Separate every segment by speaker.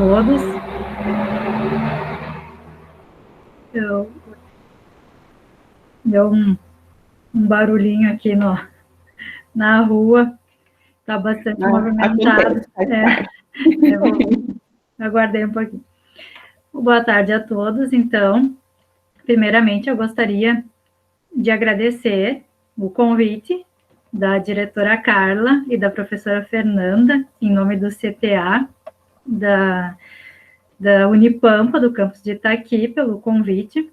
Speaker 1: Todos. Deu um barulhinho aqui na rua, está bastante movimentado. Aguardei um pouquinho. Boa tarde a todos. Então, primeiramente, eu gostaria de agradecer o convite da diretora Carla e da professora Fernanda, em nome do CTA, da Unipampa, do campus de Itaqui, pelo convite,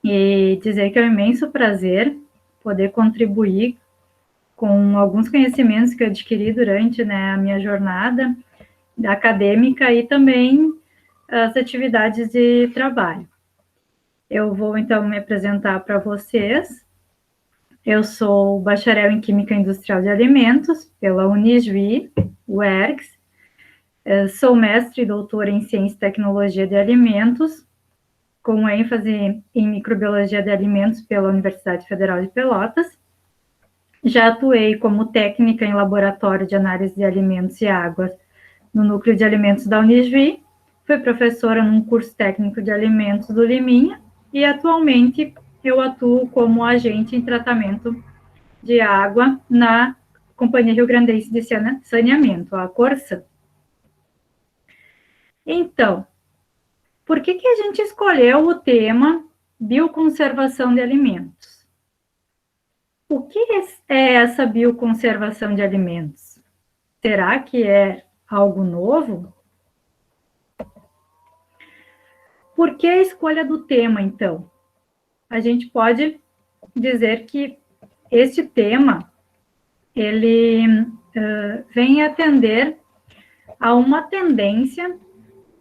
Speaker 1: e dizer que é um imenso prazer poder contribuir com alguns conhecimentos que eu adquiri durante a minha jornada acadêmica e também as atividades de trabalho. Eu vou, então, me apresentar para vocês. Eu sou bacharel em Química Industrial de Alimentos pela Unisvi, UERGS. Sou mestre e doutora em Ciência e Tecnologia de Alimentos, com ênfase em Microbiologia de Alimentos pela Universidade Federal de Pelotas. Já atuei como técnica em laboratório de análise de alimentos e águas no Núcleo de Alimentos da Unisvi. Fui professora num curso técnico de alimentos do Liminha e atualmente eu atuo como agente em tratamento de água na Companhia Rio Grandense de Saneamento, a Corsan. Então, por que a gente escolheu o tema bioconservação de alimentos? O que é essa bioconservação de alimentos? Será que é algo novo? Por que a escolha do tema, então? A gente pode dizer que este tema, ele vem atender a uma tendência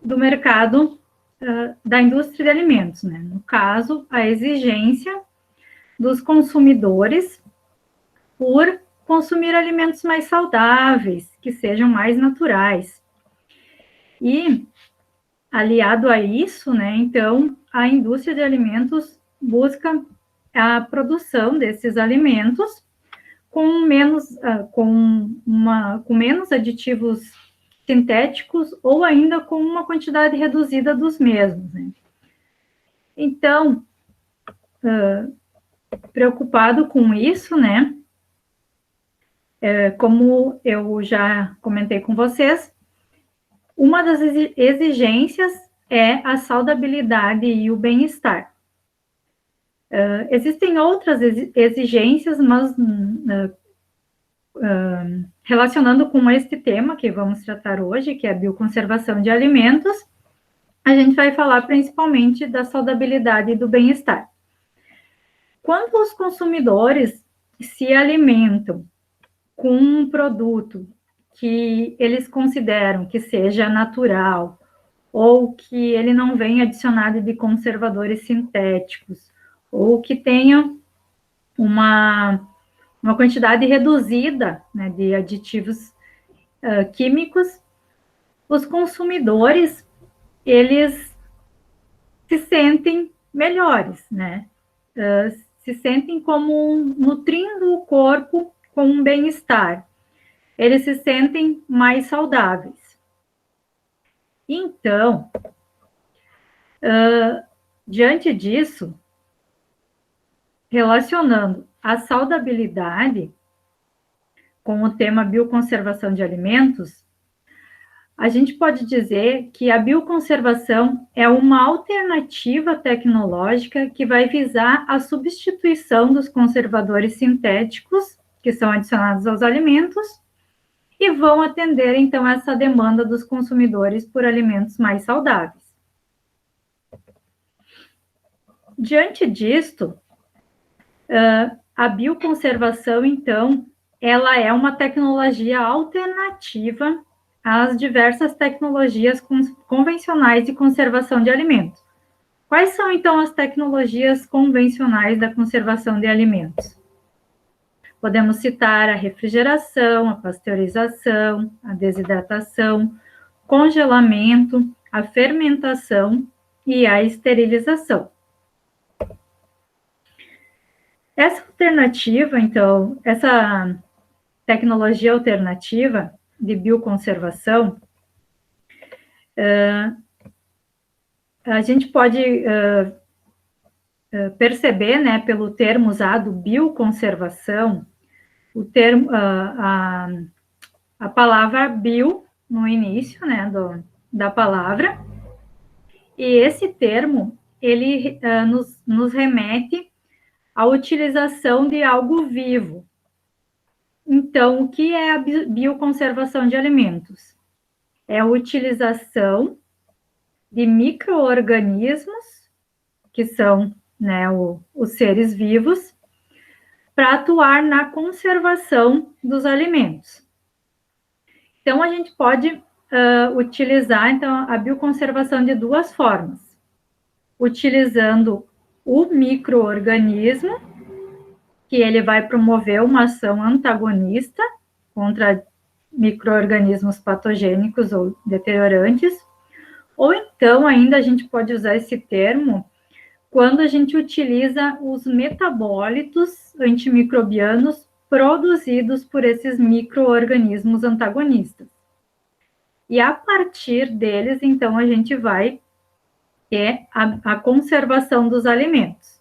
Speaker 1: do mercado da indústria de alimentos, né? No caso, a exigência dos consumidores por consumir alimentos mais saudáveis, que sejam mais naturais. E, aliado a isso, né, então, a indústria de alimentos busca a produção desses alimentos com menos aditivos sintéticos ou ainda com uma quantidade reduzida dos mesmos, né? Então, preocupado com isso, né? Como eu já comentei com vocês, uma das exigências é a saudabilidade e o bem-estar. Existem outras exigências, mas relacionando com este tema que vamos tratar hoje, que é a bioconservação de alimentos, a gente vai falar principalmente da saudabilidade e do bem-estar. Quando os consumidores se alimentam com um produto que eles consideram que seja natural ou que ele não venha adicionado de conservadores sintéticos ou que tenha uma quantidade reduzida, né, de aditivos químicos, os consumidores, eles se sentem melhores, né? Se sentem como nutrindo o corpo com um bem-estar. Eles se sentem mais saudáveis. Então, diante disso, relacionando a saudabilidade com o tema bioconservação de alimentos, a gente pode dizer que a bioconservação é uma alternativa tecnológica que vai visar a substituição dos conservadores sintéticos que são adicionados aos alimentos e vão atender, então, essa demanda dos consumidores por alimentos mais saudáveis. Diante disto, a bioconservação, então, ela é uma tecnologia alternativa às diversas tecnologias convencionais de conservação de alimentos. Quais são, então, as tecnologias convencionais da conservação de alimentos? Podemos citar a refrigeração, a pasteurização, a desidratação, congelamento, a fermentação e a esterilização. Essa alternativa, então, essa tecnologia alternativa de bioconservação, A gente pode perceber, né, pelo termo usado, bioconservação, o termo, a palavra bio no início, né, da palavra, e esse termo, ele nos remete à utilização de algo vivo. Então, o que é a bioconservação de alimentos? É a utilização de micro-organismos, que são, né, os seres vivos, para atuar na conservação dos alimentos. Então, a gente pode utilizar então, a bioconservação de duas formas. Utilizando o micro-organismo, que ele vai promover uma ação antagonista contra micro-organismos patogênicos ou deteriorantes, ou então ainda a gente pode usar esse termo quando a gente utiliza os metabólitos antimicrobianos produzidos por esses micro-organismos antagonistas. E a partir deles, então, a gente vai ter a conservação dos alimentos.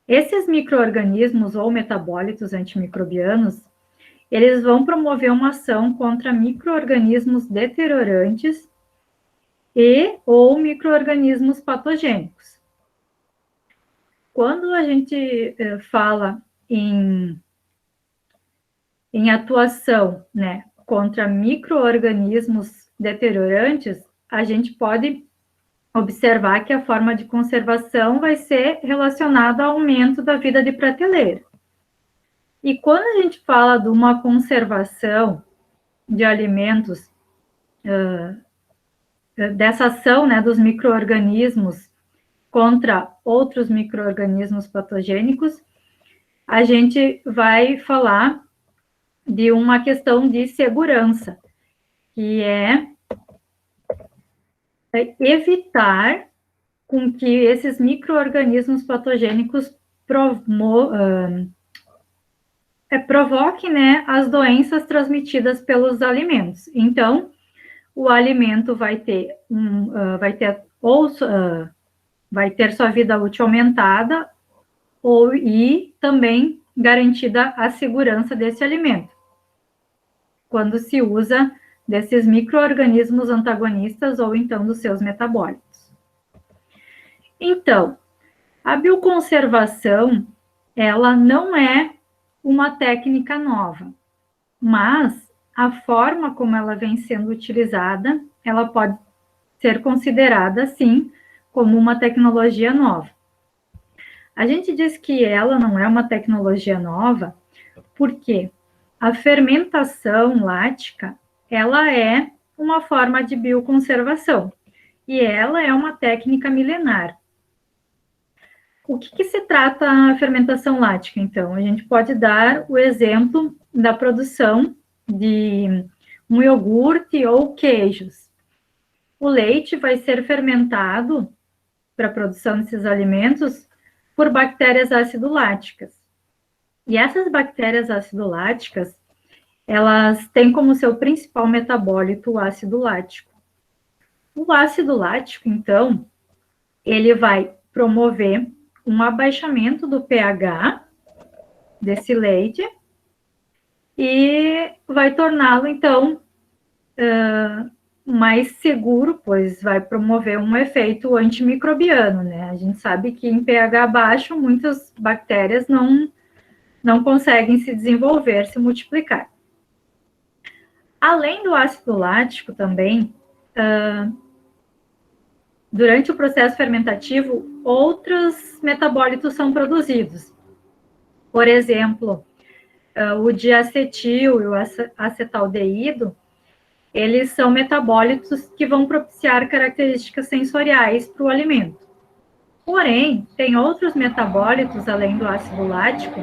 Speaker 1: Esses micro-organismos ou metabólitos antimicrobianos, eles vão promover uma ação contra micro-organismos deteriorantes e ou micro-organismos patogênicos. Quando a gente fala em atuação, né, contra micro-organismos deteriorantes, a gente pode observar que a forma de conservação vai ser relacionada ao aumento da vida de prateleira. E quando a gente fala de uma conservação de alimentos, dessa ação, né, dos micro-organismos contra outros micro-organismos patogênicos, a gente vai falar de uma questão de segurança, que é evitar com que esses micro-organismos patogênicos provoquem, né, as doenças transmitidas pelos alimentos. Então, o alimento vai ter sua vida útil aumentada e também garantida a segurança desse alimento, quando se usa desses micro-organismos antagonistas ou então dos seus metabólitos. Então, a bioconservação, ela não é uma técnica nova, mas a forma como ela vem sendo utilizada, ela pode ser considerada, sim, como uma tecnologia nova. A gente diz que ela não é uma tecnologia nova, porque a fermentação lática, ela é uma forma de bioconservação, e ela é uma técnica milenar. O que se trata a fermentação lática, então? A gente pode dar o exemplo da produção de um iogurte ou queijos. O leite vai ser fermentado para a produção desses alimentos por bactérias acidoláticas. E essas bactérias acidoláticas, elas têm como seu principal metabólito o ácido lático. O ácido lático, então, ele vai promover um abaixamento do pH desse leite e vai torná-lo, então, mais seguro, pois vai promover um efeito antimicrobiano, né? A gente sabe que em pH baixo, muitas bactérias não conseguem se desenvolver, se multiplicar. Além do ácido lático também, durante o processo fermentativo, outros metabólitos são produzidos. Por exemplo, o diacetil e o acetaldeído, eles são metabólitos que vão propiciar características sensoriais para o alimento. Porém, tem outros metabólitos, além do ácido lático,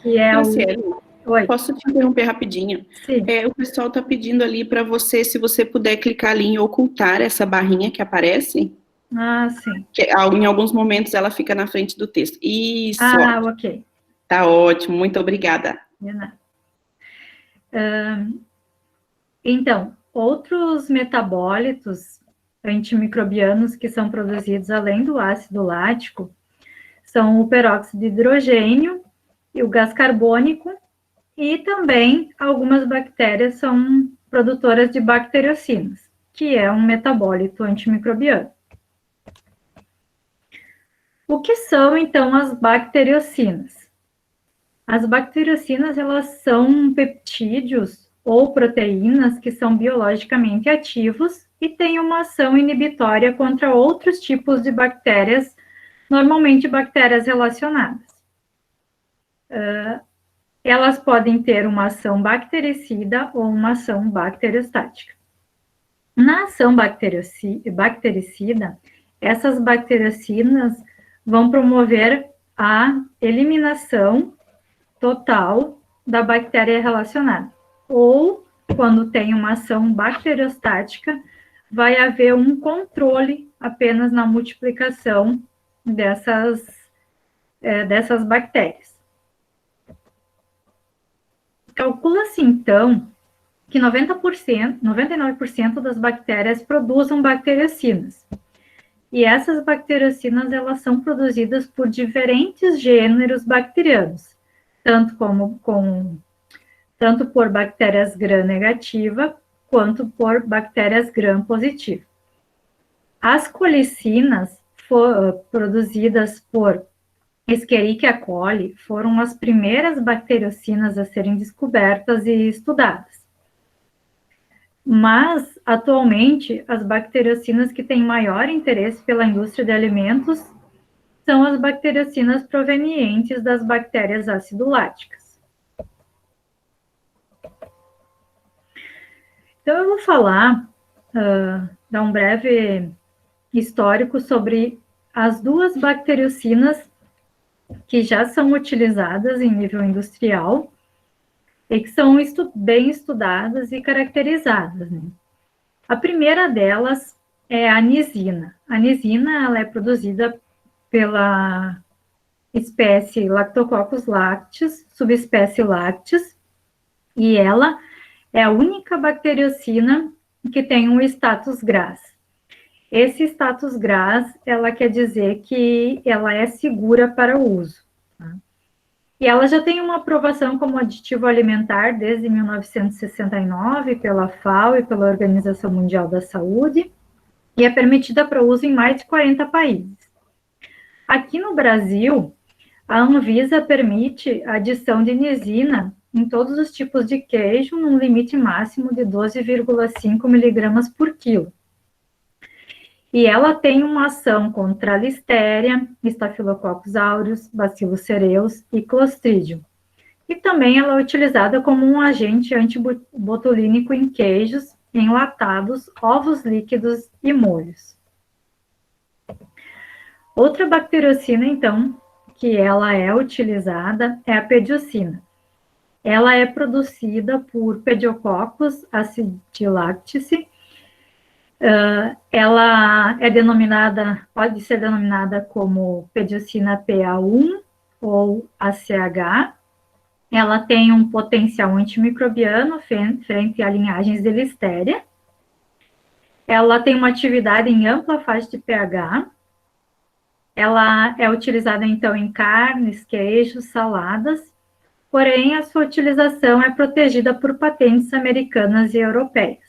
Speaker 1: que é
Speaker 2: Marcelo, posso te interromper rapidinho?
Speaker 1: Sim.
Speaker 2: O pessoal está pedindo ali para você, se você puder clicar ali em ocultar essa barrinha que aparece.
Speaker 1: Ah, sim.
Speaker 2: Que, em alguns momentos ela fica na frente do texto. Isso.
Speaker 1: Ah, ok.
Speaker 2: Tá ótimo, muito obrigada.
Speaker 1: De nada. Então, outros metabólitos antimicrobianos que são produzidos além do ácido lático são o peróxido de hidrogênio e o gás carbônico, e também algumas bactérias são produtoras de bacteriocinas, que é um metabólito antimicrobiano. O que são, então, as bacteriocinas? As bacteriocinas, elas são peptídeos ou proteínas que são biologicamente ativos e têm uma ação inibitória contra outros tipos de bactérias, normalmente bactérias relacionadas. Elas podem ter uma ação bactericida ou uma ação bacteriostática. Na ação bactericida, essas bacteriocinas vão promover a eliminação total da bactéria relacionada. Ou, quando tem uma ação bacteriostática, vai haver um controle apenas na multiplicação dessas bactérias. Calcula-se, então, que 99% das bactérias produzem bacteriocinas. E essas bacteriocinas, elas são produzidas por diferentes gêneros bacterianos, tanto por bactérias gram-negativa, quanto por bactérias gram-positiva. As colicinas produzidas por Escherichia coli foram as primeiras bacteriocinas a serem descobertas e estudadas. Mas, atualmente, as bacteriocinas que têm maior interesse pela indústria de alimentos são as bacteriocinas provenientes das bactérias acidoláticas. Então, eu vou falar, dar um breve histórico sobre as duas bacteriocinas que já são utilizadas em nível industrial e que são bem estudadas e caracterizadas, né? A primeira delas é a nisina. A nisina, ela é produzida pela espécie Lactococcus lactis, subespécie lactis, e ela é a única bacteriocina que tem um status GRAS. Esse status GRAS, ela quer dizer que ela é segura para o uso. Tá? E ela já tem uma aprovação como aditivo alimentar desde 1969 pela FAO e pela Organização Mundial da Saúde, e é permitida para uso em mais de 40 países. Aqui no Brasil, a Anvisa permite a adição de nisina em todos os tipos de queijo, num limite máximo de 12,5 miligramas por quilo. E ela tem uma ação contra a listéria, Staphylococcus aureus, Bacillus cereus e Clostridium. E também ela é utilizada como um agente antibotulínico em queijos, enlatados, ovos líquidos e molhos. Outra bacteriocina, então, que ela é utilizada é a pediocina. Ela é produzida por Pediococcus acidilactice. Ela é pode ser denominada como pediocina PA1 ou ACH. Ela tem um potencial antimicrobiano frente a linhagens de listéria. Ela tem uma atividade em ampla faixa de pH. Ela é utilizada, então, em carnes, queijos, saladas, porém, a sua utilização é protegida por patentes americanas e europeias.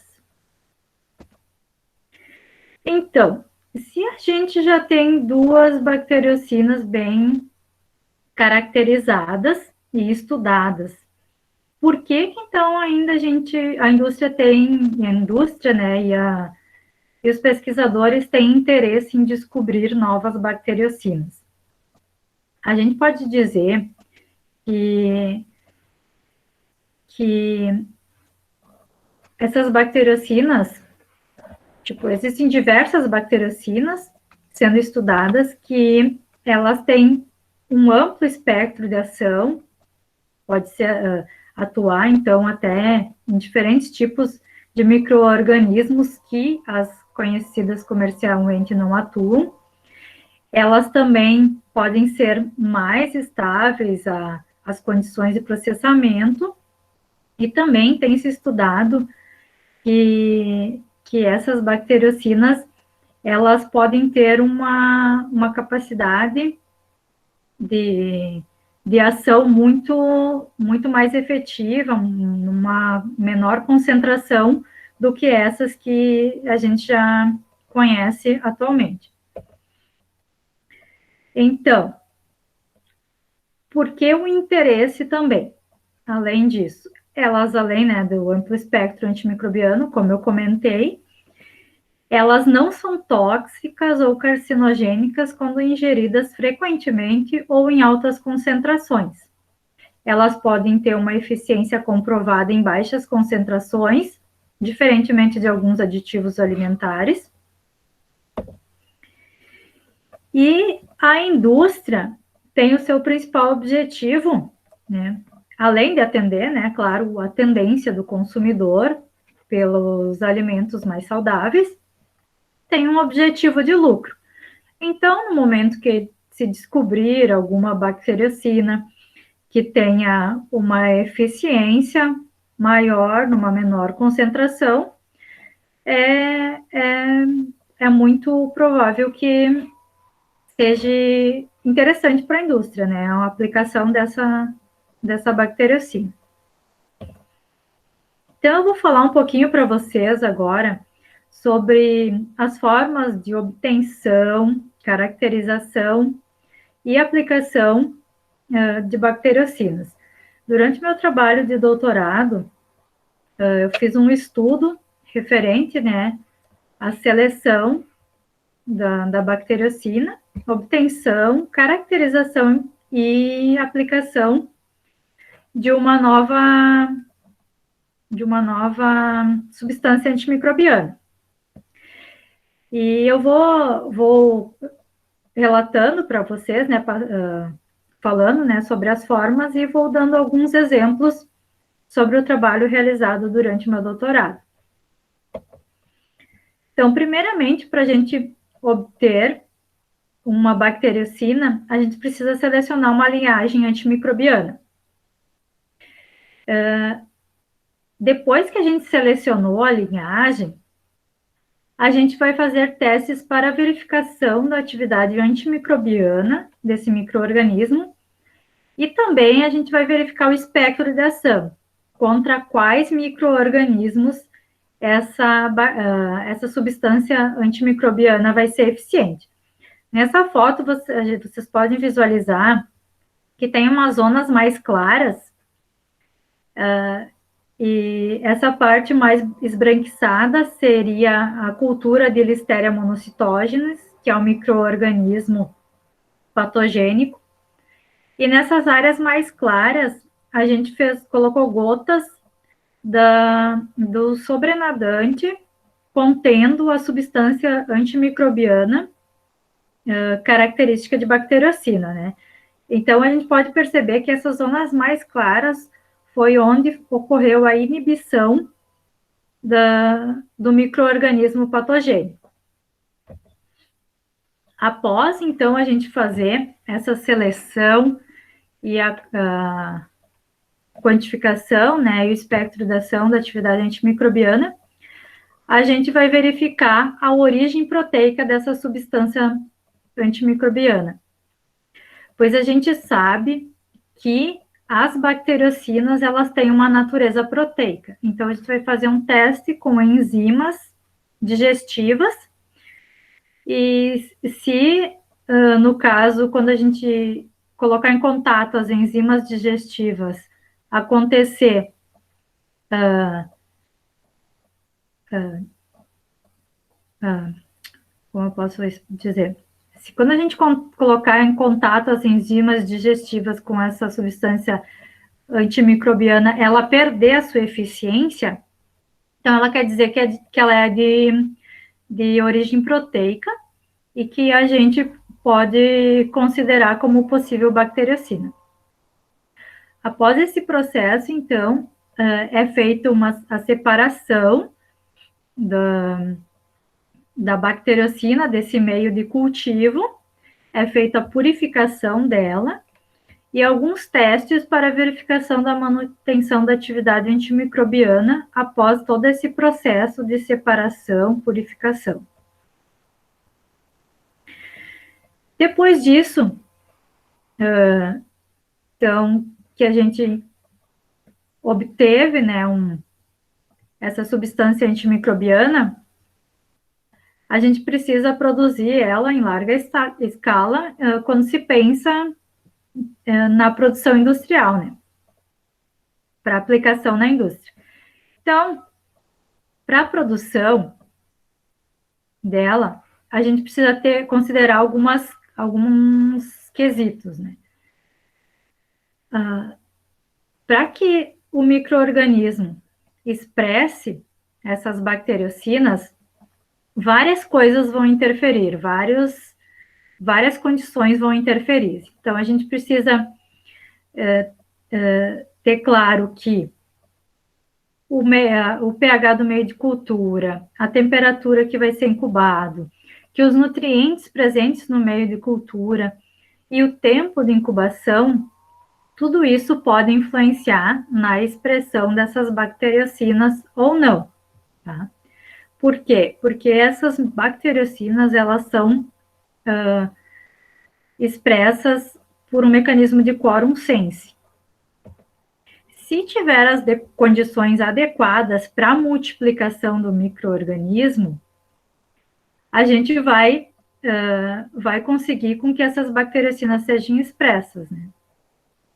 Speaker 1: Então, se a gente já tem duas bacteriocinas bem caracterizadas e estudadas, por que então ainda a indústria né, e os pesquisadores têm interesse em descobrir novas bacteriocinas? A gente pode dizer que essas bacteriocinas, existem diversas bacteriocinas sendo estudadas que elas têm um amplo espectro de ação, pode ser atuar, então, até em diferentes tipos de micro-organismos que as conhecidas comercialmente não atuam. Elas também podem ser mais estáveis às condições de processamento E também tem se estudado que essas bacteriocinas, elas podem ter uma capacidade de ação muito mais efetiva, numa menor concentração do que essas que a gente já conhece atualmente. Então, por que o interesse também? Além disso, elas, além, né, do amplo espectro antimicrobiano, como eu comentei, elas não são tóxicas ou carcinogênicas quando ingeridas frequentemente ou em altas concentrações. Elas podem ter uma eficiência comprovada em baixas concentrações, diferentemente de alguns aditivos alimentares. E a indústria tem o seu principal objetivo, né, além de atender, né, claro, a tendência do consumidor pelos alimentos mais saudáveis, tem um objetivo de lucro. Então, no momento que se descobrir alguma bacteriocina que tenha uma eficiência maior, numa menor concentração, é muito provável que seja interessante para a indústria, né? A aplicação dessa bacteriocina. Então, eu vou falar um pouquinho para vocês agora sobre as formas de obtenção, caracterização e aplicação de bacteriocinas. Durante meu trabalho de doutorado, eu fiz um estudo referente, né, à seleção da bacteriocina, obtenção, caracterização e aplicação de uma nova substância antimicrobiana. E eu vou relatando para vocês, né, falando, né, sobre as formas e vou dando alguns exemplos sobre o trabalho realizado durante o meu doutorado. Então, primeiramente, para a gente obter uma bacteriocina, a gente precisa selecionar uma linhagem antimicrobiana. Depois que a gente selecionou a linhagem, a gente vai fazer testes para verificação da atividade antimicrobiana desse micro-organismo e também a gente vai verificar o espectro de ação, contra quais micro-organismos essa substância antimicrobiana vai ser eficiente. Nessa foto, vocês podem visualizar que tem umas zonas mais claras, e essa parte mais esbranquiçada seria a cultura de Listeria monocytogenes, que é um micro-organismo patogênico. E nessas áreas mais claras, a gente colocou gotas do sobrenadante contendo a substância antimicrobiana característica de bacteriocina, né? Então, a gente pode perceber que essas zonas mais claras foi onde ocorreu a inibição do micro-organismo patogênico. Após, então, a gente fazer essa seleção e a quantificação, né, e o espectro de ação da atividade antimicrobiana, a gente vai verificar a origem proteica dessa substância antimicrobiana. Pois a gente sabe que as bacteriocinas, elas têm uma natureza proteica. Então, a gente vai fazer um teste com enzimas digestivas e se, no caso, quando a gente colocar em contato as enzimas digestivas, acontecer como eu posso dizer? Quando a gente colocar em contato as enzimas digestivas com essa substância antimicrobiana, ela perder a sua eficiência, então ela quer dizer que ela é de origem proteica e que a gente pode considerar como possível bacteriocina. Após esse processo, então, é feita a separação da bacteriocina desse meio de cultivo, é feita a purificação dela, e alguns testes para verificação da manutenção da atividade antimicrobiana após todo esse processo de separação, purificação. Depois disso, então, que a gente obteve, né, essa substância antimicrobiana, a gente precisa produzir ela em larga escala quando se pensa na produção industrial, né, para aplicação na indústria. Então, para a produção dela, a gente precisa considerar alguns quesitos, né? Para que o micro-organismo expresse essas bacteriocinas, várias coisas vão interferir, várias condições vão interferir. Então, a gente precisa ter claro que o pH do meio de cultura, a temperatura que vai ser incubado, que os nutrientes presentes no meio de cultura e o tempo de incubação, tudo isso pode influenciar na expressão dessas bacteriocinas ou não, tá? Por quê? Porque essas bacteriocinas, elas são expressas por um mecanismo de quorum sense. Se tiver as condições adequadas para a multiplicação do micro-organismo, a gente vai conseguir com que essas bacteriocinas sejam expressas, né?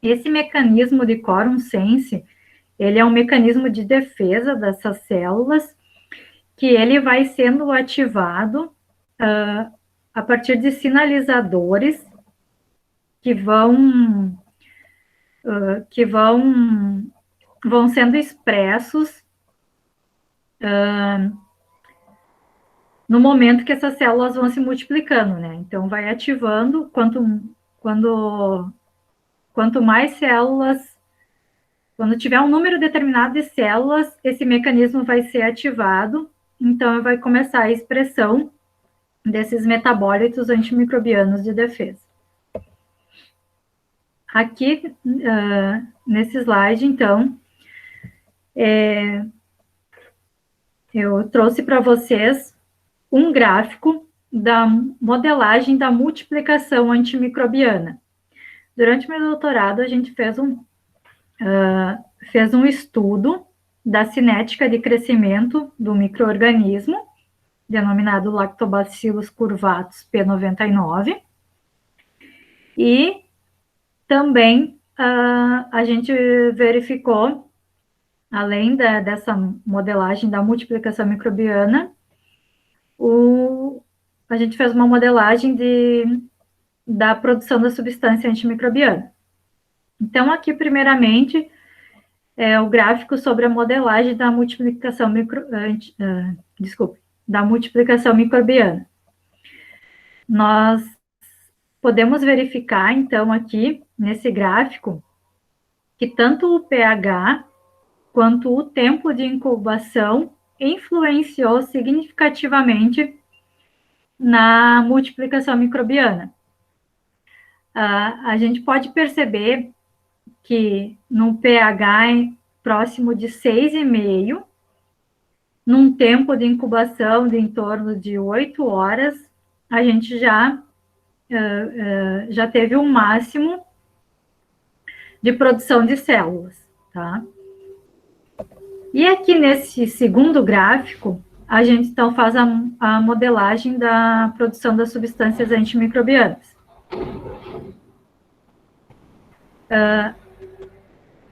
Speaker 1: Esse mecanismo de quorum sense, ele é um mecanismo de defesa dessas células, que ele vai sendo ativado a partir de sinalizadores que vão sendo expressos no momento que essas células vão se multiplicando, né? Então, vai ativando, quanto mais células, quando tiver um número determinado de células, esse mecanismo vai ser ativado, então vai começar a expressão desses metabólitos antimicrobianos de defesa. Aqui, nesse slide, então, eu trouxe para vocês um gráfico da modelagem da multiplicação antimicrobiana. Durante meu doutorado, a gente fez um estudo da cinética de crescimento do micro-organismo, denominado Lactobacillus curvatus P99, e também a gente verificou, além dessa modelagem da multiplicação microbiana, a gente fez uma modelagem da produção da substância antimicrobiana. Então, aqui, primeiramente, é o gráfico sobre a modelagem da multiplicação microbiana. Nós podemos verificar, então, aqui, nesse gráfico, que tanto o pH quanto o tempo de incubação influenciou significativamente na multiplicação microbiana. A gente pode perceber que no pH próximo de 6,5, num tempo de incubação de em torno de 8 horas, a gente já teve um máximo de produção de células, tá? E aqui nesse segundo gráfico, a gente então faz a modelagem da produção das substâncias antimicrobianas.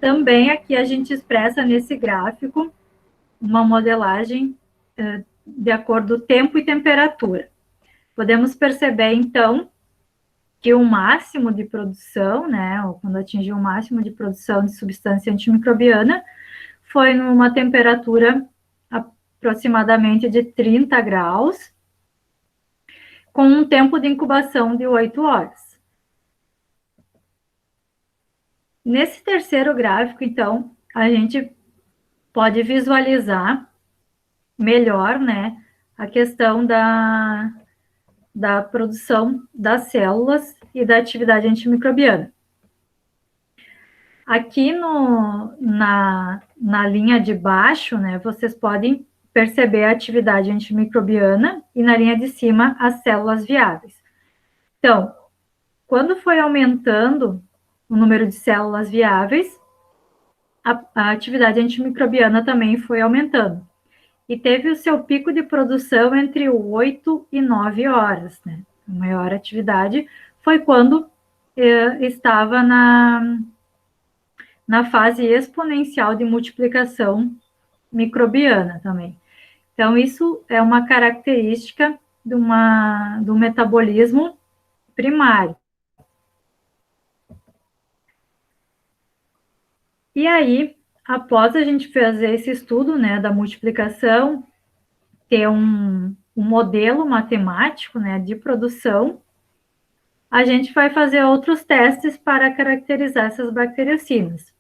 Speaker 1: Também aqui a gente expressa nesse gráfico uma modelagem de acordo com tempo e temperatura. Podemos perceber, então, que o máximo de produção, né, ou quando atingiu o máximo de produção de substância antimicrobiana, foi numa temperatura aproximadamente de 30 graus, com um tempo de incubação de 8 horas. Nesse terceiro gráfico, então, a gente pode visualizar melhor, né, a questão da produção das células e da atividade antimicrobiana. Aqui na linha de baixo, né, vocês podem perceber a atividade antimicrobiana e na linha de cima as células viáveis. Então, quando foi aumentando o número de células viáveis, a atividade antimicrobiana também foi aumentando. E teve o seu pico de produção entre 8 e 9 horas, né? A maior atividade foi quando estava na fase exponencial de multiplicação microbiana também. Então, isso é uma característica do metabolismo primário. E aí, após a gente fazer esse estudo, né, da multiplicação, ter um modelo matemático, né, de produção, a gente vai fazer outros testes para caracterizar essas bacteriocinas.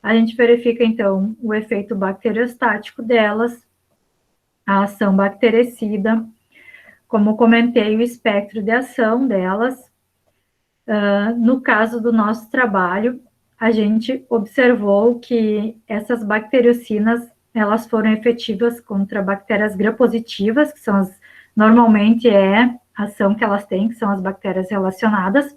Speaker 1: A gente verifica, então, o efeito bacteriostático delas, a ação bactericida, como comentei, o espectro de ação delas. No caso do nosso trabalho, a gente observou que essas bacteriocinas, elas foram efetivas contra bactérias gram-positivas, que são normalmente a ação que elas têm, que são as bactérias relacionadas,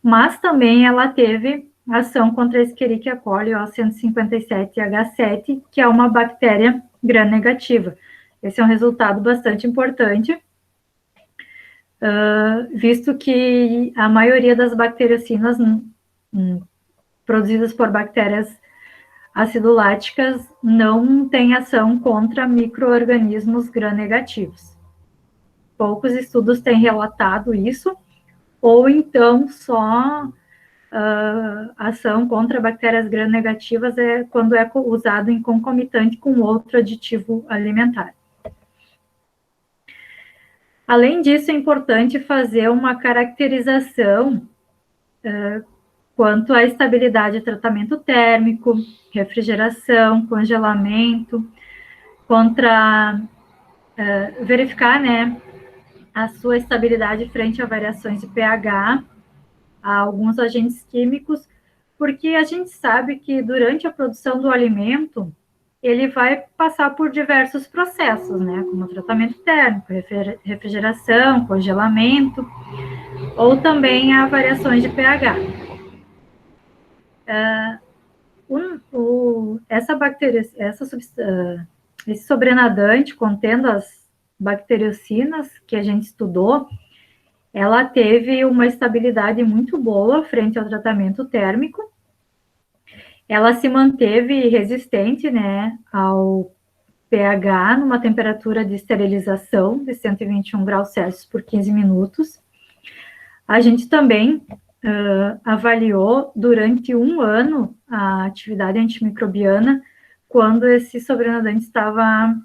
Speaker 1: mas também ela teve ação contra a Escherichia coli O157H7, que é uma bactéria gram-negativa. Esse é um resultado bastante importante, visto que a maioria das bacteriocinas produzidas por bactérias aciduláticas não tem ação contra micro-organismos gram-negativos. Poucos estudos têm relatado isso, ou então só ação contra bactérias gram-negativas quando é usado em concomitante com outro aditivo alimentar. Além disso, é importante fazer uma caracterização quanto à estabilidade de tratamento térmico, refrigeração, congelamento, verificar, né, a sua estabilidade frente a variações de pH, a alguns agentes químicos, porque a gente sabe que durante a produção do alimento, ele vai passar por diversos processos, né, como tratamento térmico, refrigeração, congelamento, ou também a variações de pH. Esse sobrenadante contendo as bacteriocinas que a gente estudou, ela teve uma estabilidade muito boa frente ao tratamento térmico. Ela se manteve resistente, né, ao pH numa temperatura de esterilização de 121 graus Celsius por 15 minutos. A gente também avaliou durante 1 ano a atividade antimicrobiana quando esse sobrenadante estava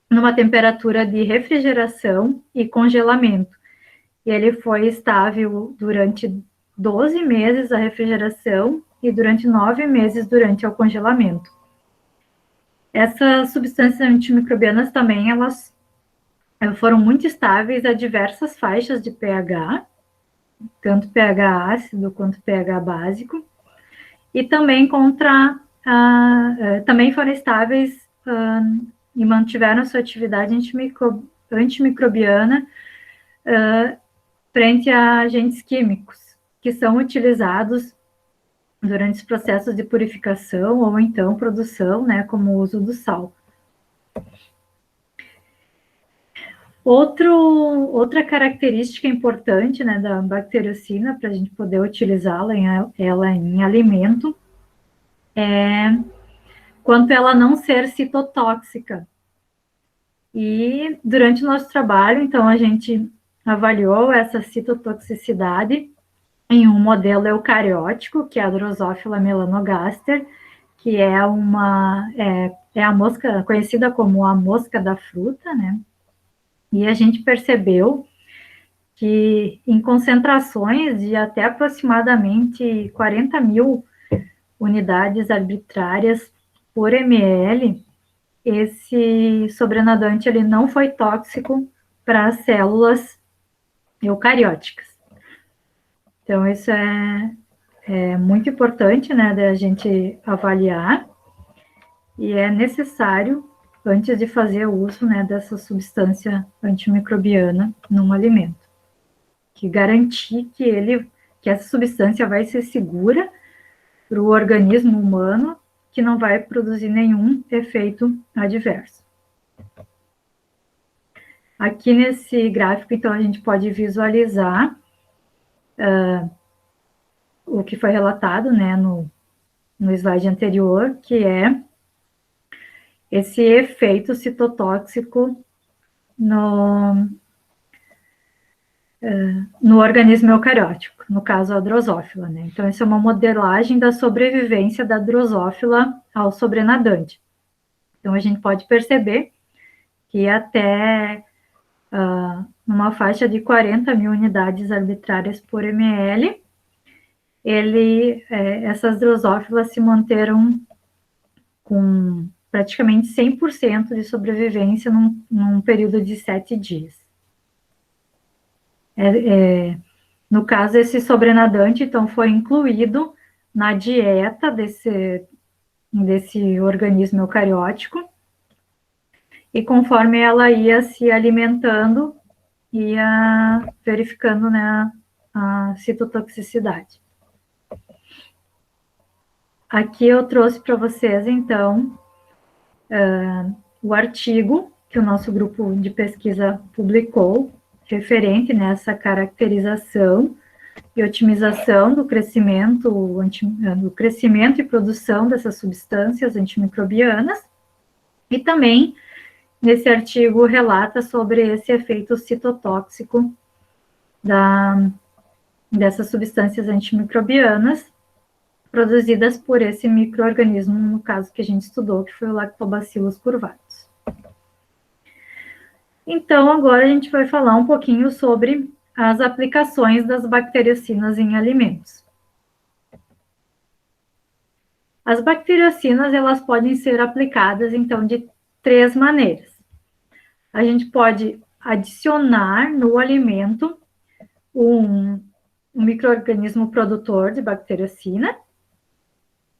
Speaker 1: numa temperatura de refrigeração e congelamento. E ele foi estável durante 12 meses a refrigeração e durante 9 meses durante o congelamento. Essas substâncias antimicrobianas também, elas foram muito estáveis a diversas faixas de pH, tanto pH ácido quanto pH básico, e também também foram estáveis e mantiveram sua atividade antimicrobiana frente a agentes químicos, que são utilizados durante os processos de purificação ou então produção, né, como o uso do sal. Outra característica importante, né, da bacteriocina, para a gente poder utilizá-la ela em alimento, é quanto ela não ser citotóxica. E durante o nosso trabalho, então, a gente avaliou essa citotoxicidade em um modelo eucariótico, que é a Drosophila melanogaster, que é a mosca conhecida como a mosca da fruta, né? E a gente percebeu que em concentrações de até aproximadamente 40 mil unidades arbitrárias por ml, esse sobrenadante ele não foi tóxico para as células eucarióticas. Então, isso é é muito importante, né, da gente avaliar, e é necessário, antes de fazer o uso, né, dessa substância antimicrobiana num alimento, que garantir que essa substância vai ser segura para o organismo humano, que não vai produzir nenhum efeito adverso. Aqui nesse gráfico, então, a gente pode visualizar o que foi relatado, né, no slide anterior, que é esse efeito citotóxico no organismo eucariótico, no caso a drosófila, né? Então, isso é uma modelagem da sobrevivência da drosófila ao sobrenadante. Então, a gente pode perceber que até numa faixa de 40 mil unidades arbitrárias por ml, essas drosófilas se manteram com praticamente 100% de sobrevivência num período de 7 dias. No caso, esse sobrenadante, então, foi incluído na dieta desse organismo eucariótico, e conforme ela ia se alimentando, ia verificando, né, a citotoxicidade. Aqui eu trouxe para vocês, então, o artigo que o nosso grupo de pesquisa publicou, referente nessa caracterização e otimização do crescimento e produção dessas substâncias antimicrobianas, e também nesse artigo relata sobre esse efeito citotóxico dessas substâncias antimicrobianas produzidas por esse micro-organismo, no caso que a gente estudou, que foi o Lactobacillus curvatus. Então, agora a gente vai falar um pouquinho sobre as aplicações das bacteriocinas em alimentos. As bacteriocinas, elas podem ser aplicadas, então, de 3 maneiras. A gente pode adicionar no alimento um micro-organismo produtor de bacteriocina,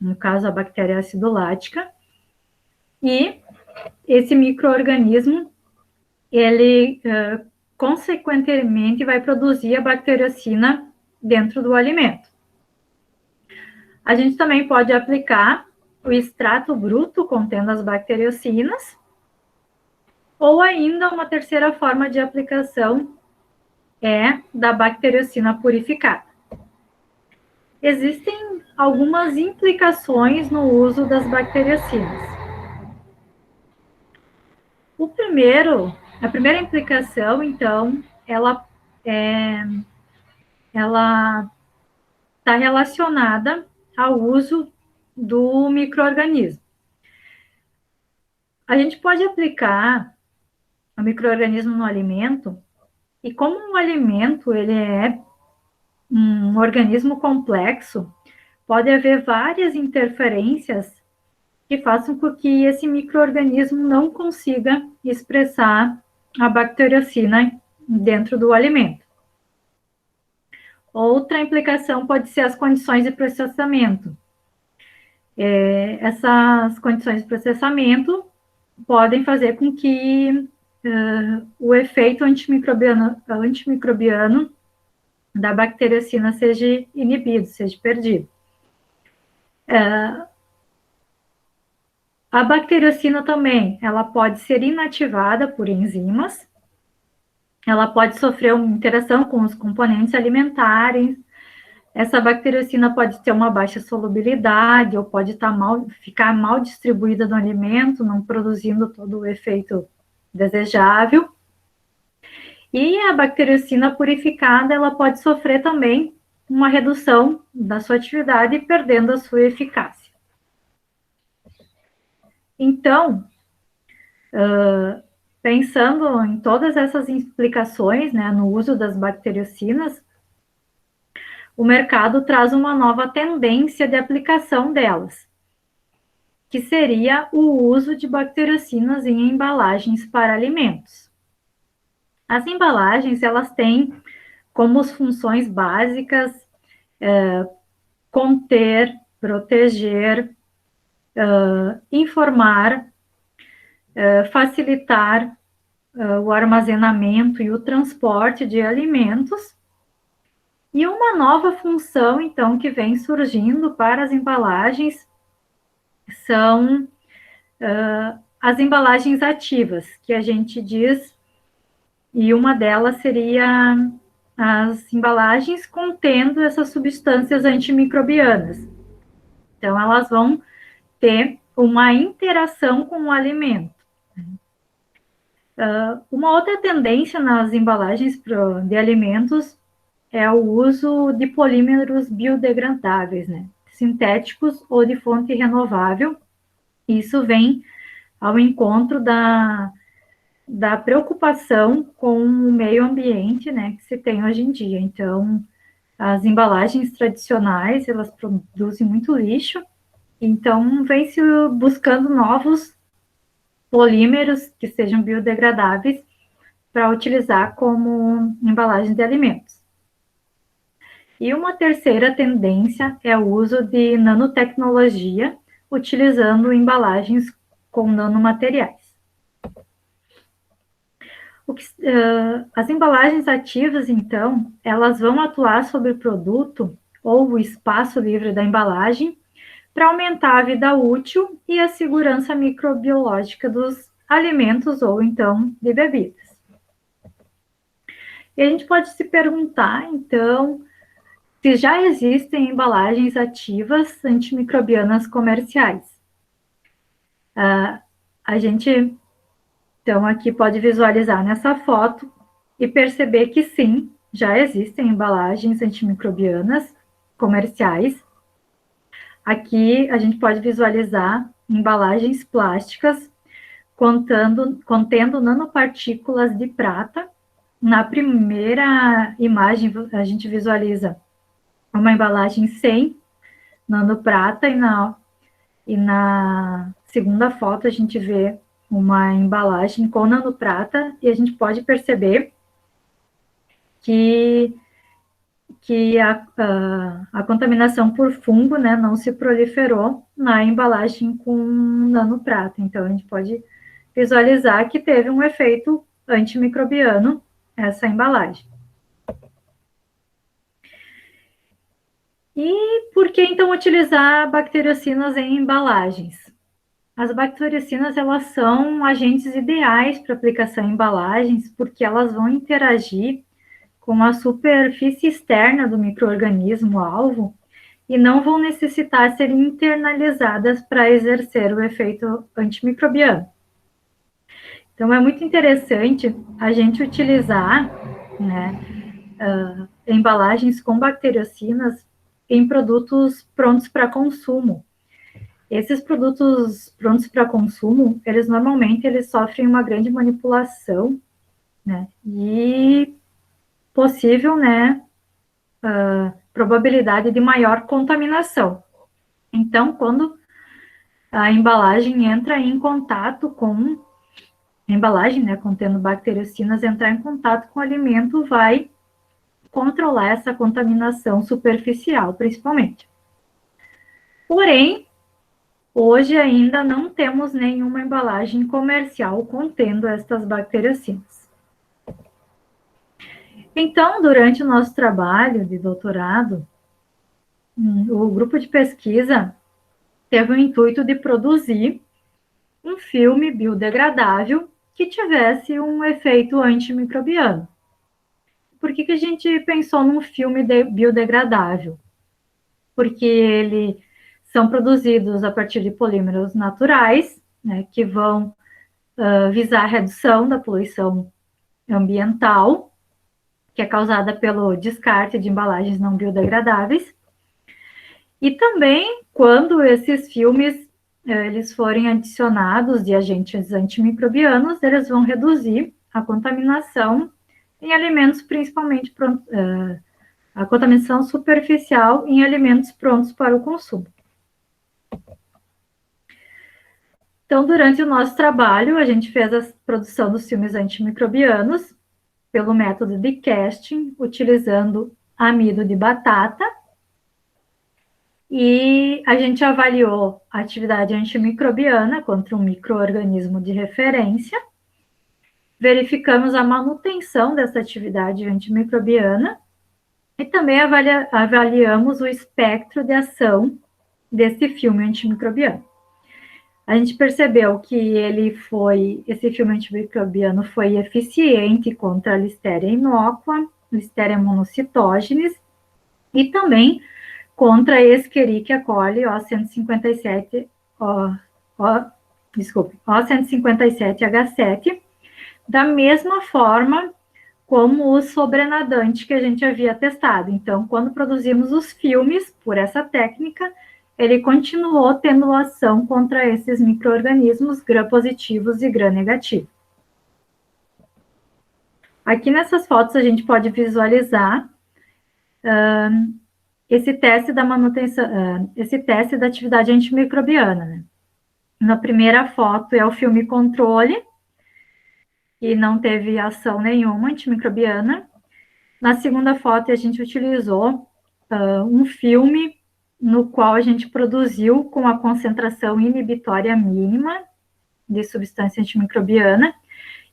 Speaker 1: no caso, a bactéria acidolática, e esse micro-organismo, ele, consequentemente, vai produzir a bacteriocina dentro do alimento. A gente também pode aplicar o extrato bruto contendo as bacteriocinas, ou ainda uma terceira forma de aplicação é da bacteriocina purificada. Existem algumas implicações no uso das bacteriocinas. A primeira implicação, então, ela está relacionada ao uso do micro-organismo. A gente pode aplicar o micro-organismo no alimento, e como um alimento ele é um organismo complexo, pode haver várias interferências que façam com que esse micro-organismo não consiga expressar a bacteriocina dentro do alimento. Outra implicação pode ser as condições de processamento. Essas condições de processamento podem fazer com que o efeito antimicrobiano da bacteriocina seja inibido, seja perdido. A bacteriocina também, ela pode ser inativada por enzimas, ela pode sofrer uma interação com os componentes alimentares, essa bacteriocina pode ter uma baixa solubilidade, ou pode ficar mal distribuída no alimento, não produzindo todo o efeito desejável. E a bacteriocina purificada, ela pode sofrer também uma redução da sua atividade, perdendo a sua eficácia. Então, pensando em todas essas implicações, né, no uso das bacteriocinas, o mercado traz uma nova tendência de aplicação delas, que seria o uso de bacteriocinas em embalagens para alimentos. As embalagens, elas têm como funções básicas conter, proteger, informar, facilitar o armazenamento e o transporte de alimentos. E uma nova função, então, que vem surgindo para as embalagens são as embalagens ativas, que a gente diz, e uma delas seria as embalagens contendo essas substâncias antimicrobianas. Então, elas vão ter uma interação com o alimento. Uma outra tendência nas embalagens de alimentos é o uso de polímeros biodegradáveis, né? Sintéticos ou de fonte renovável. Isso vem ao encontro da preocupação com o meio ambiente, né, que se tem hoje em dia. Então, as embalagens tradicionais, elas produzem muito lixo, então vem se buscando novos polímeros que sejam biodegradáveis para utilizar como embalagem de alimentos. E uma terceira tendência é o uso de nanotecnologia, utilizando embalagens com nanomateriais. As embalagens ativas, então, elas vão atuar sobre o produto ou o espaço livre da embalagem para aumentar a vida útil e a segurança microbiológica dos alimentos ou, então, de bebidas. E a gente pode se perguntar, então, se já existem embalagens ativas antimicrobianas comerciais. A gente, então, aqui pode visualizar nessa foto e perceber que sim, já existem embalagens antimicrobianas comerciais. Aqui a gente pode visualizar embalagens plásticas contendo nanopartículas de prata. Na primeira imagem a gente visualiza uma embalagem sem nanoprata e na segunda foto a gente vê uma embalagem com nanoprata e a gente pode perceber que a contaminação por fungo, né, não se proliferou na embalagem com nanoprata. Então, a gente pode visualizar que teve um efeito antimicrobiano essa embalagem. E por que, então, utilizar bacteriocinas em embalagens? As bacteriocinas, elas são agentes ideais para aplicação em embalagens, porque elas vão interagir com a superfície externa do micro-organismo-alvo e não vão necessitar ser internalizadas para exercer o efeito antimicrobiano. Então, é muito interessante a gente utilizar, né, embalagens com bacteriocinas em produtos prontos para consumo. Esses produtos prontos para consumo, eles normalmente sofrem uma grande manipulação, né, e possível, né, probabilidade de maior contaminação. Então, quando a embalagem entra em contato com a embalagem, né, contendo bacteriocinas, entrar em contato com o alimento, vai controlar essa contaminação superficial, principalmente. Porém, hoje ainda não temos nenhuma embalagem comercial contendo estas bacteriocinas. Então, durante o nosso trabalho de doutorado, o grupo de pesquisa teve o intuito de produzir um filme biodegradável que tivesse um efeito antimicrobiano. Por que a gente pensou num filme biodegradável? Porque eles são produzidos a partir de polímeros naturais, né, que vão visar a redução da poluição ambiental, que é causada pelo descarte de embalagens não biodegradáveis. E também, quando esses filmes eles forem adicionados de agentes antimicrobianos, eles vão reduzir a contaminação em alimentos, principalmente a contaminação superficial em alimentos prontos para o consumo. Então, durante o nosso trabalho, a gente fez a produção dos filmes antimicrobianos pelo método de casting, utilizando amido de batata E a gente avaliou a atividade antimicrobiana contra um micro-organismo de referência, verificamos a manutenção dessa atividade antimicrobiana e também avaliamos o espectro de ação desse filme antimicrobiano. A gente percebeu que esse filme antimicrobiano foi eficiente contra a Listeria inocua, Listeria monocytogenes e também contra a Escherichia coli O157, O157H7, da mesma forma como o sobrenadante que a gente havia testado. Então, quando produzimos os filmes por essa técnica, ele continuou tendo ação contra esses micro-organismos gram-positivos e gram-negativos. Aqui nessas fotos a gente pode visualizar esse teste da manutenção, esse teste da atividade antimicrobiana, né? Na primeira foto é o filme controle, e não teve ação nenhuma antimicrobiana. Na segunda foto a gente utilizou um filme no qual a gente produziu com a concentração inibitória mínima de substância antimicrobiana,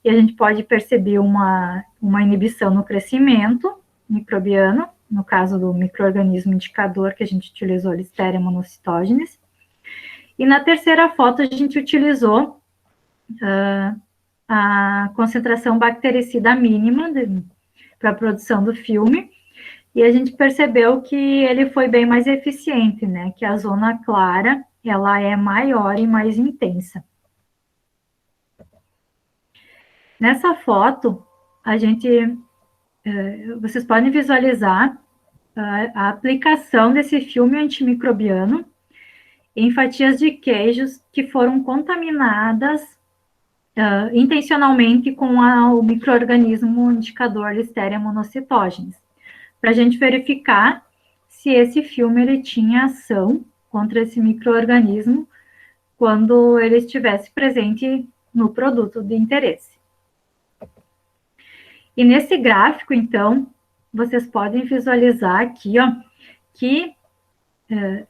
Speaker 1: e a gente pode perceber uma inibição no crescimento microbiano, no caso do micro-organismo indicador que a gente utilizou, Listeria monocytogenes. E na terceira foto a gente utilizou a concentração bactericida mínima para a produção do filme, e a gente percebeu que ele foi bem mais eficiente, né? Que a zona clara, ela é maior e mais intensa. Nessa foto, vocês podem visualizar a aplicação desse filme antimicrobiano em fatias de queijos que foram contaminadas intencionalmente com o micro-organismo indicador Listeria monocytogenes, para a gente verificar se esse filme ele tinha ação contra esse micro-organismo quando ele estivesse presente no produto de interesse. E nesse gráfico, então, vocês podem visualizar aqui, ó, que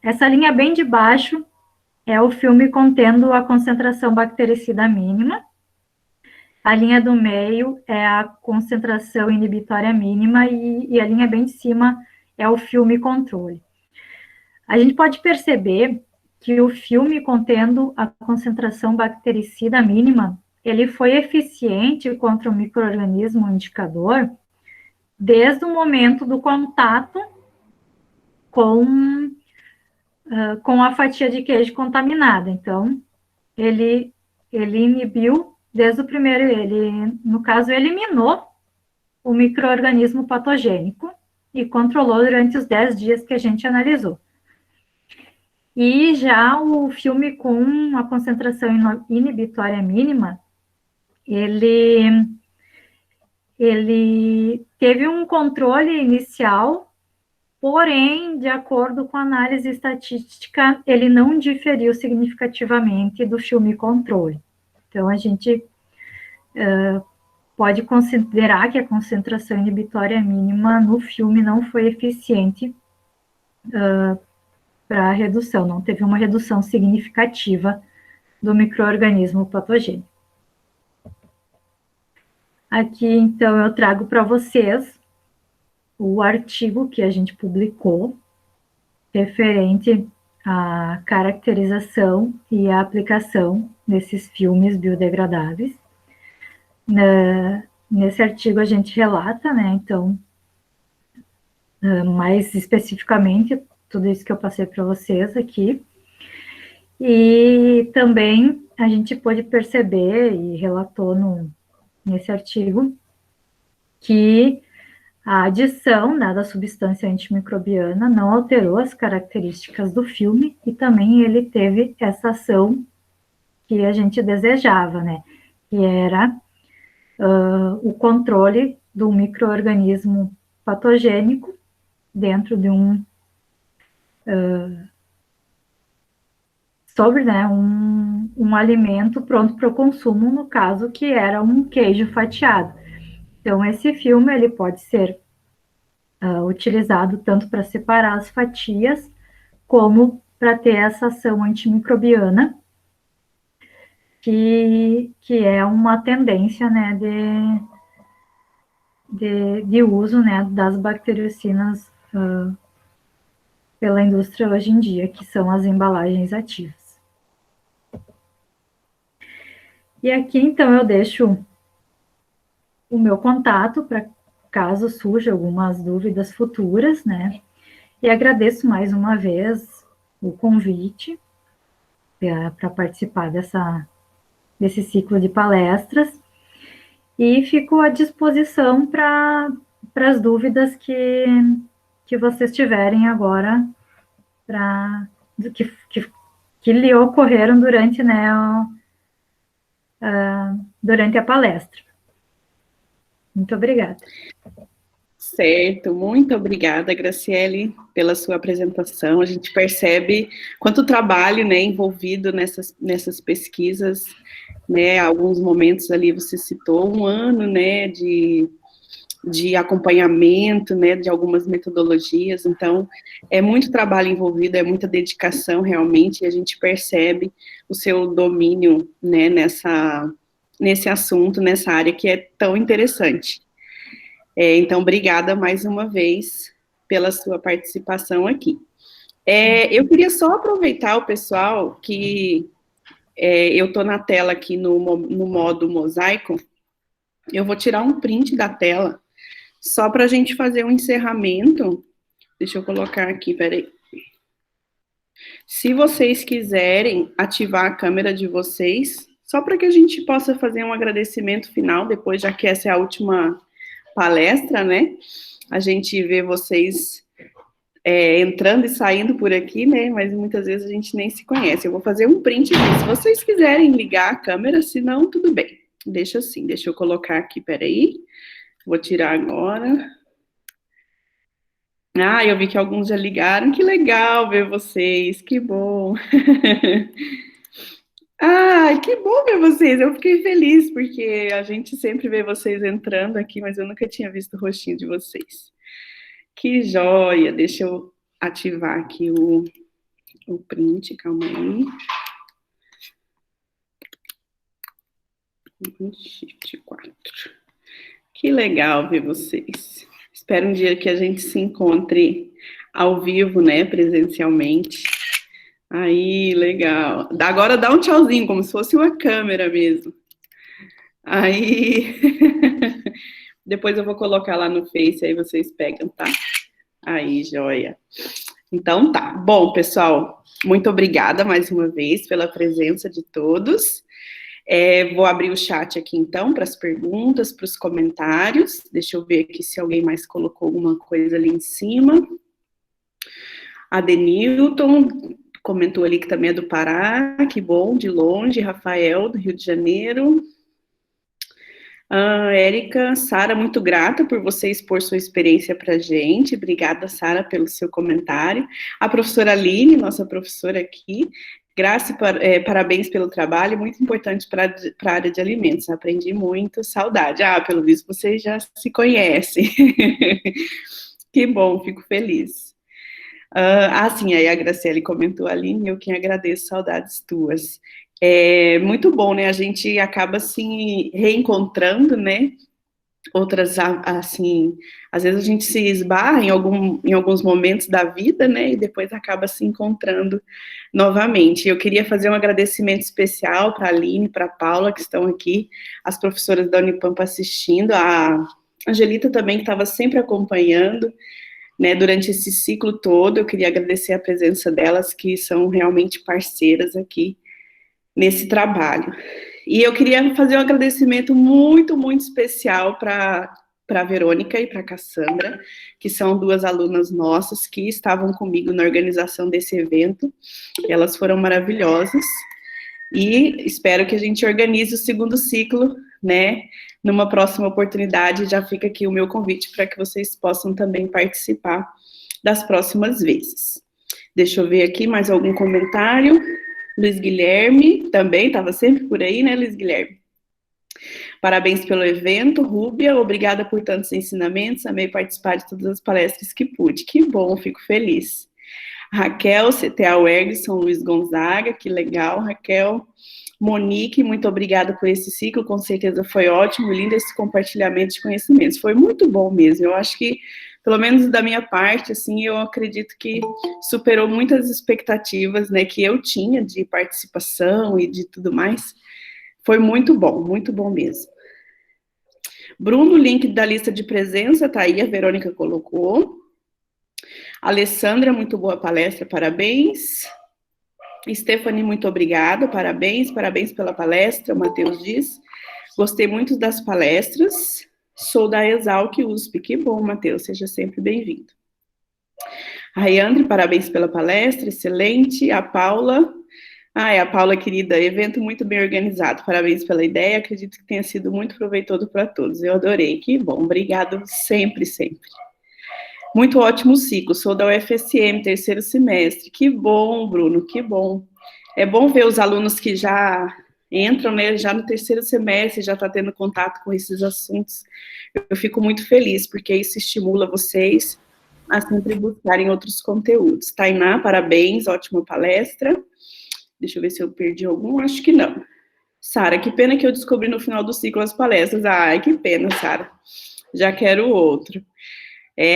Speaker 1: essa linha bem de baixo é o filme contendo a concentração bactericida mínima, a linha do meio é a concentração inibitória mínima e a linha bem de cima é o filme controle. A gente pode perceber que o filme contendo a concentração bactericida mínima, ele foi eficiente contra o micro-organismo indicador desde o momento do contato com a fatia de queijo contaminada. Então, ele inibiu desde o primeiro, no caso, eliminou o micro-organismo patogênico e controlou durante os 10 dias que a gente analisou. E já o filme com a concentração inibitória mínima, ele teve um controle inicial, porém, de acordo com a análise estatística, ele não diferiu significativamente do filme controle. Então, a gente pode considerar que a concentração inibitória mínima no filme não foi eficiente para a redução, não teve uma redução significativa do micro-organismo patogênico. Aqui, então, eu trago para vocês o artigo que a gente publicou referente à caracterização e à aplicação desses filmes biodegradáveis. Nesse artigo a gente relata, né, então, mais especificamente, tudo isso que eu passei para vocês aqui. E também a gente pôde perceber e relatou nesse artigo que a adição, né, da substância antimicrobiana não alterou as características do filme e também ele teve essa ação que a gente desejava, né, que era o controle do micro-organismo patogênico dentro de sobre, né, um alimento pronto para o consumo, no caso que era um queijo fatiado. Então, esse filme ele pode ser utilizado tanto para separar as fatias, como para ter essa ação antimicrobiana, que é uma tendência, né, de uso, né, das bactericinas pela indústria hoje em dia, que são as embalagens ativas. E aqui, então, eu deixo o meu contato para caso surjam algumas dúvidas futuras, né? E agradeço mais uma vez o convite para participar desse ciclo de palestras e fico à disposição para as dúvidas que vocês tiverem agora, que lhe ocorreram durante, né, durante a palestra. Muito obrigada.
Speaker 2: Certo, muito obrigada, Graciele, pela sua apresentação. A gente percebe quanto trabalho, né, envolvido nessas pesquisas, né, alguns momentos ali você citou 1 ano, né, de acompanhamento, né, de algumas metodologias, então é muito trabalho envolvido, é muita dedicação realmente, e a gente percebe o seu domínio, né, nesse assunto, nessa área que é tão interessante. Então, obrigada mais uma vez pela sua participação aqui. Eu queria só aproveitar o pessoal que eu estou na tela aqui no modo mosaico, eu vou tirar um print da tela, só para a gente fazer um encerramento. Deixa eu colocar aqui, peraí. Se vocês quiserem ativar a câmera de vocês, só para que a gente possa fazer um agradecimento final, depois, já que essa é a última palestra, né? A gente vê vocês entrando e saindo por aqui, né? Mas muitas vezes a gente nem se conhece. Eu vou fazer um print aqui. Se vocês quiserem ligar a câmera, se não, tudo bem. Deixa assim, deixa eu colocar aqui, peraí. Vou tirar agora. Ah, eu vi que alguns já ligaram. Que legal ver vocês, que bom. Ah, que bom ver vocês. Eu fiquei feliz, porque a gente sempre vê vocês entrando aqui, mas eu nunca tinha visto o rostinho de vocês. Que joia! Deixa eu ativar aqui o print, calma aí. Shift 4. Que legal ver vocês. Espero um dia que a gente se encontre ao vivo, né, presencialmente. Aí, legal. Agora dá um tchauzinho, como se fosse uma câmera mesmo. Aí, depois eu vou colocar lá no Face, aí vocês pegam, tá? Aí, joia. Então tá. Bom, pessoal, muito obrigada mais uma vez pela presença de todos. Vou abrir o chat aqui, então, para as perguntas, para os comentários. Deixa eu ver aqui se alguém mais colocou alguma coisa ali em cima. A Denilton comentou ali que também é do Pará, que bom, de longe. Rafael, do Rio de Janeiro. Érica, Sara, muito grata por você expor sua experiência para a gente. Obrigada, Sara, pelo seu comentário. A professora Aline, nossa professora aqui. Graça, parabéns pelo trabalho, muito importante para a área de alimentos. Aprendi muito, saudade. Pelo visto vocês já se conhecem. Que bom, fico feliz. Sim, aí a Graciele comentou, Aline, eu quem agradeço, saudades tuas. Muito bom, né? A gente acaba se reencontrando, né? Outras, assim, às vezes a gente se esbarra em alguns momentos da vida, né, e depois acaba se encontrando novamente. Eu queria fazer um agradecimento especial para a Aline, para a Paula, que estão aqui, as professoras da Unipampa assistindo, a Angelita também, que estava sempre acompanhando, né, durante esse ciclo todo. Eu queria agradecer a presença delas, que são realmente parceiras aqui nesse trabalho. E eu queria fazer um agradecimento muito, muito especial para a Verônica e para a Cassandra, que são 2 alunas nossas que estavam comigo na organização desse evento. Elas foram maravilhosas. E espero que a gente organize o segundo ciclo, né, numa próxima oportunidade. Já fica aqui o meu convite para que vocês possam também participar das próximas vezes. Deixa eu ver aqui mais algum comentário. Luiz Guilherme, também estava sempre por aí, né, Luiz Guilherme? Parabéns pelo evento, Rúbia, obrigada por tantos ensinamentos, amei participar de todas as palestras que pude. Que bom, fico feliz. Raquel, CTA UERJ, São Luís Gonzaga, que legal, Raquel. Monique, muito obrigada por esse ciclo, com certeza foi ótimo, lindo esse compartilhamento de conhecimentos, foi muito bom mesmo, eu acho que, pelo menos da minha parte, assim, eu acredito que superou muitas expectativas, né, que eu tinha de participação e de tudo mais, foi muito bom mesmo. Bruno, link da lista de presença, tá aí, a Verônica colocou. Alessandra, muito boa palestra, parabéns. Stephanie, muito obrigada, parabéns pela palestra, o Matheus diz. Gostei muito das palestras, sou da Exalc USP, que bom, Matheus, seja sempre bem-vindo. Rayandre, parabéns pela palestra, excelente. A Paula, a Paula, querida, evento muito bem organizado, parabéns pela ideia, acredito que tenha sido muito proveitoso para todos, eu adorei, que bom, obrigado sempre. Muito ótimo ciclo, sou da UFSM, terceiro semestre. Que bom, Bruno, que bom. É bom ver os alunos que já entram, né, já no terceiro semestre, já está tendo contato com esses assuntos. Eu fico muito feliz, porque isso estimula vocês a sempre buscarem outros conteúdos. Tainá, parabéns, ótima palestra. Deixa eu ver se eu perdi algum, acho que não. Sara, que pena que eu descobri no final do ciclo as palestras. Ai, que pena, Sara. Já quero outro.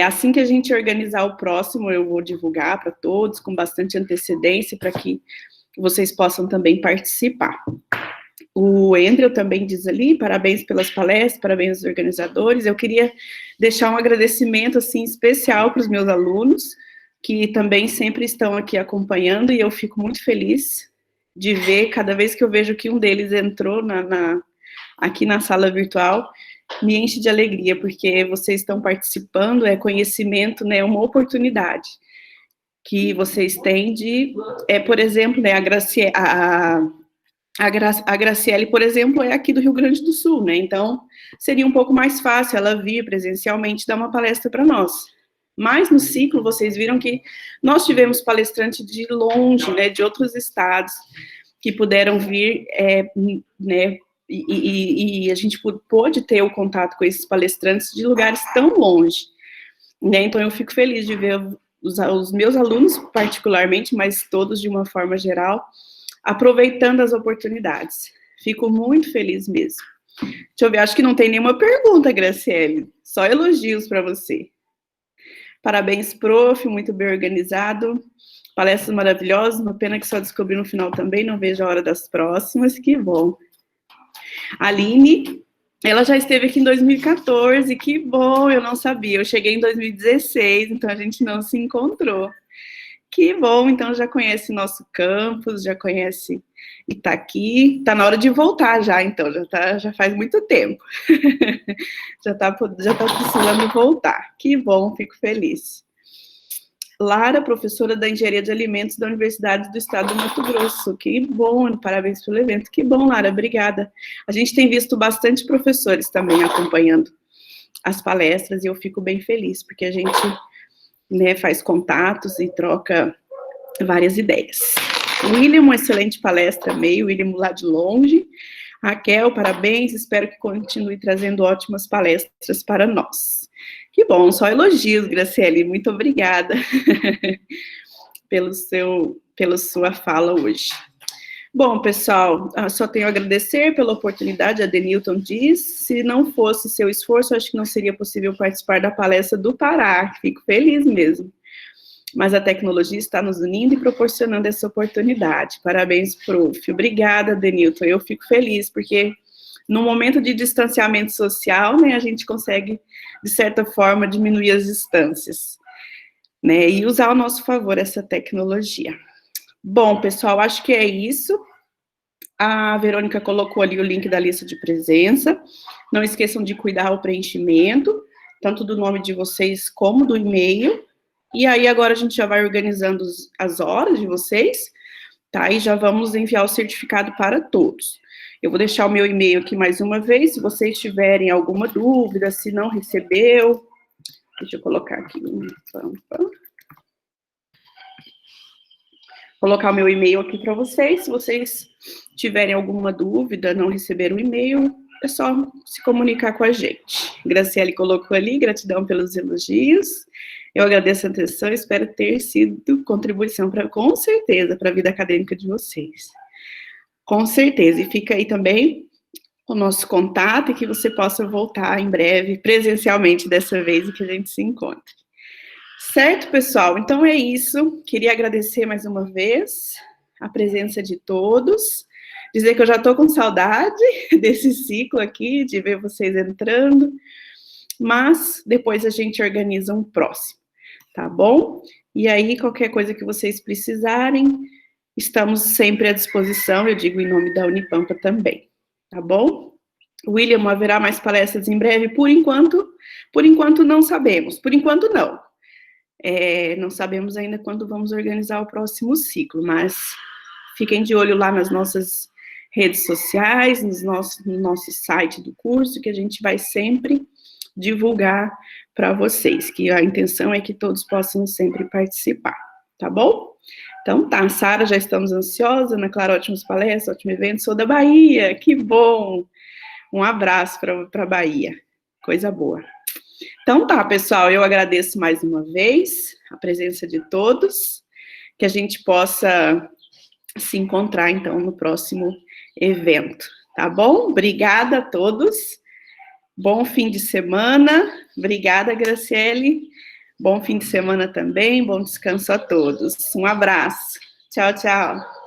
Speaker 2: Assim que a gente organizar o próximo, eu vou divulgar para todos, com bastante antecedência, para que vocês possam também participar. O Andrew também diz ali, parabéns pelas palestras, parabéns aos organizadores. Eu queria deixar um agradecimento, assim, especial para os meus alunos, que também sempre estão aqui acompanhando, e eu fico muito feliz de ver, cada vez que eu vejo que um deles entrou aqui na sala virtual, me enche de alegria, porque vocês estão participando, conhecimento, né, uma oportunidade que vocês têm de, por exemplo, né, a Graciele, por exemplo, é aqui do Rio Grande do Sul, né, então seria um pouco mais fácil ela vir presencialmente dar uma palestra para nós. Mas no ciclo, vocês viram que nós tivemos palestrantes de longe, né, de outros estados, que puderam vir, né, e a gente pôde ter o contato com esses palestrantes de lugares tão longe, né, então eu fico feliz de ver os meus alunos, particularmente, mas todos de uma forma geral, aproveitando as oportunidades. Fico muito feliz mesmo. Deixa eu ver, acho que não tem nenhuma pergunta, Graciele, só elogios para você. Parabéns, prof, muito bem organizado, palestras maravilhosas, uma pena que só descobri no final também, não vejo a hora das próximas, que bom. Aline, ela já esteve aqui em 2014, que bom, eu não sabia, eu cheguei em 2016, então a gente não se encontrou. Que bom, então já conhece nosso campus, já conhece Itaqui, tá na hora de voltar já, então, já faz muito tempo. já tá precisando voltar. Que bom, fico feliz. Lara, professora da Engenharia de Alimentos da Universidade do Estado do Mato Grosso. Que bom, parabéns pelo evento. Que bom, Lara, obrigada. A gente tem visto bastante professores também acompanhando as palestras e eu fico bem feliz, porque a gente, né, faz contatos e troca várias ideias. William, uma excelente palestra, meio, William lá de longe. Raquel, parabéns, espero que continue trazendo ótimas palestras para nós. Que bom, só elogios, Graciele, muito obrigada pela sua fala hoje. Bom, pessoal, só tenho a agradecer pela oportunidade, a Denilton diz, se não fosse seu esforço, acho que não seria possível participar da palestra do Pará, fico feliz mesmo. Mas a tecnologia está nos unindo e proporcionando essa oportunidade. Parabéns, prof. Obrigada, Denilton, eu fico feliz, porque no momento de distanciamento social, né, a gente consegue, de certa forma, diminuir as distâncias, né, e usar ao nosso favor essa tecnologia. Bom, pessoal, acho que é isso. A Verônica colocou ali o link da lista de presença. Não esqueçam de cuidar o preenchimento, tanto do nome de vocês como do e-mail. E aí, agora a gente já vai organizando as horas de vocês, tá? E já vamos enviar o certificado para todos. Eu vou deixar o meu e-mail aqui mais uma vez, se vocês tiverem alguma dúvida, se não recebeu. Deixa eu colocar aqui. Colocar o meu e-mail aqui para vocês. Se vocês tiverem alguma dúvida, não receberam o e-mail, é só se comunicar com a gente. Graciele colocou ali, gratidão pelos elogios. Eu agradeço a atenção e espero ter sido contribuição, com certeza, para a vida acadêmica de vocês. Com certeza. E fica aí também o nosso contato e que você possa voltar em breve, presencialmente dessa vez, e que a gente se encontre. Certo, pessoal? Então é isso. Queria agradecer mais uma vez a presença de todos. Dizer que eu já estou com saudade desse ciclo aqui, de ver vocês entrando. Mas depois a gente organiza um próximo, tá bom? E aí, qualquer coisa que vocês precisarem, estamos sempre à disposição, eu digo em nome da Unipampa também, tá bom? William, haverá mais palestras em breve? Por enquanto não sabemos, por enquanto não. Não sabemos ainda quando vamos organizar o próximo ciclo, mas fiquem de olho lá nas nossas redes sociais, no nosso site do curso, que a gente vai sempre divulgar para vocês, que a intenção é que todos possam sempre participar, tá bom? Então tá, Sara, já estamos ansiosos, Ana Clara, ótimas palestras, ótimo evento, sou da Bahia, que bom! Um abraço para a Bahia, coisa boa. Então tá, pessoal, eu agradeço mais uma vez a presença de todos, que a gente possa se encontrar, então, no próximo evento, tá bom? Obrigada a todos. Bom fim de semana. Obrigada, Graciele. Bom fim de semana também. Bom descanso a todos. Um abraço. Tchau, tchau.